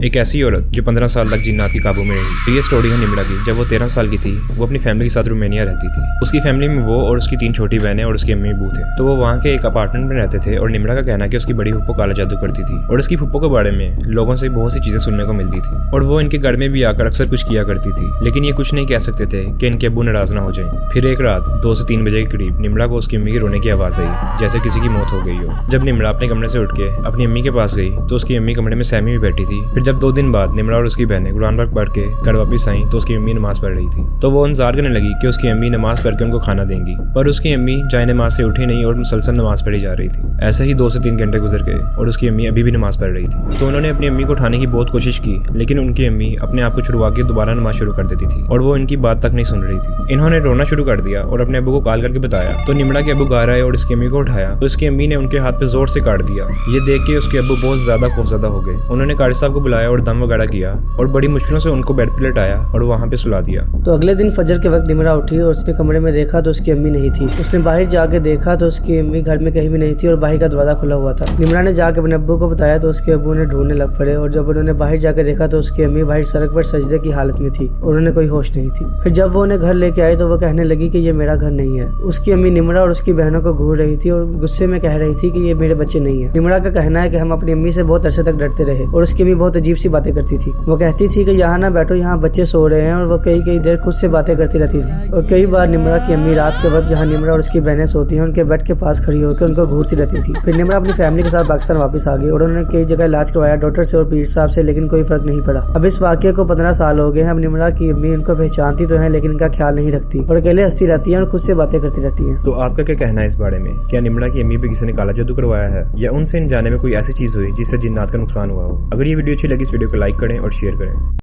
एक ऐसी औरत जो 15 साल तक जिन्नात की काबू में रही। ये स्टोरी है निम्रा की। जब वो 13 साल की थी, वो अपनी फैमिली के साथ रोमानिया रहती थी। उसकी फैमिली में वो और उसकी 3 छोटी बहनें और उसके अम्मी अब्बू थे। तो वो वहाँ के एक अपार्टमेंट में रहते थे और निम्रा का कहना है कि उसकी बड़ी फुप्पो काला जादू करती थी और उसकी फुप्पो के बारे में लोगों से बहुत सी चीजें सुनने को मिलती थी और वो इनके घर में भी आकर अक्सर कुछ किया करती थी, लेकिन ये कुछ नहीं कह सकते थे कि इनके अब्बू नाराज ना हो जाए। फिर एक रात 2 से 3 बजे के करीब निम्रा को उसकी अम्मी की रोने की आवाज आई, जैसे किसी की मौत हो गई हो। जब निम्रा अपने कमरे से उठ के अपनी अम्मी के पास गई तो उसकी अम्मी कमरे में सहमी हुई बैठी थी। फिर जब 2 दिन बाद निम्रा और उसकी बहनें कुरान पाक पढ़ के घर वापस आई तो उसकी अम्मी नमाज पढ़ रही थी। तो वो इंतजार करने लगी कि उसकी अम्मी नमाज पढ़ के उनको खाना देंगी, पर उसकी अम्मी जाए नमाज से उठी नहीं और मुसलसल नमाज पढ़ी जा रही थी। ऐसे ही 2 से 3 घंटे गुजर गए और उसकी अम्मी अभी भी नमाज पढ़ रही थी। तो उन्होंने अपनी अम्मी को उठाने की बहुत कोशिश की, लेकिन उनकी अम्मी अपने आप को छुड़वा के दोबारा नमाज शुरू कर देती थी और वो इनकी बात तक नहीं सुन रही थी। इन्होंने रोना शुरू कर दिया और अपने अब्बू को कॉल करके बताया। तो निम्रा के अब्बू घर आए और उसकी अम्मी को उठाया तो उसकी अम्मी ने उनके हाथ पे जोर से काट दिया। ये देख के उसके अब्बू बहुत ज्यादा खौफजदा हो गए। उन्होंने कारी साहब को बुलाया और दम वगैरह किया और बड़ी मुश्किलों से उनको बेड पे लेटाया और वहाँ पे सुला दिया। तो अगले दिन फजर के वक्त निम्रा उठी और उसने कमरे में देखा तो उसकी अम्मी नहीं थी। उसने बाहर जाके देखा तो उसकी अम्मी घर में कहीं भी नहीं थी और बाहर का दरवाजा खुला हुआ था। निम्रा ने जाके अपने अब्बू को बताया तो उसके अब्बू ने ढूंढने लग पड़े और जब उन्होंने बाहर जाकर देखा तो उसकी अम्मी बाहर सड़क पर सजदे की हालत में थी और उन्हें कोई होश नहीं थी। फिर जब वो उन्हें घर लेके आई तो वो कहने लगी कि ये मेरा घर नहीं है। उसकी अम्मी निम्रा और उसकी बहनों को घूर रही थी और गुस्से में कह रही थी कि ये मेरे बच्चे नहीं है। निम्रा का कहना है कि हम अपनी अम्मी से बहुत अरसे तक डरते रहे और उसकी अम्मी बहुत अजीब सी बातें करती थी। वो कहती थी कि यहाँ ना बैठो, यहाँ बच्चे सो रहे हैं, और वो कई देर खुद से बातें करती रहती थी। और कई बार निम्रा की अम्मी रात के वक्त जहाँ निम्रा और उसकी बहनें सोती हैं उनके बेड के पास खड़ी होकर उनको घूरती रहती थी। फिर निम्रा अपनी फैमिली के साथ पाकिस्तान वापस आ गई और उन्होंने कई जगह इलाज करवाया डॉक्टर से और पीर साहब से, लेकिन कोई फर्क नहीं पड़ा। अब इस वाक़े को 15 साल हो गए हैं। अब निम्रा की अम्मी उनको पहचानती तो है लेकिन इनका ख्याल नहीं रखती और अकेले हंसती रहती है और खुद से बातें करती रहती है। तो आपका क्या कहना है इस बारे में? क्या निम्रा की अम्मी पे किसी ने काला जादू करवाया है या उनसे अनजाने में कोई ऐसी चीज हुई जिससे जिन्नात का नुकसान हुआ हो? अगर ये वीडियो अच्छी लगी इस वीडियो को लाइक करें और शेयर करें।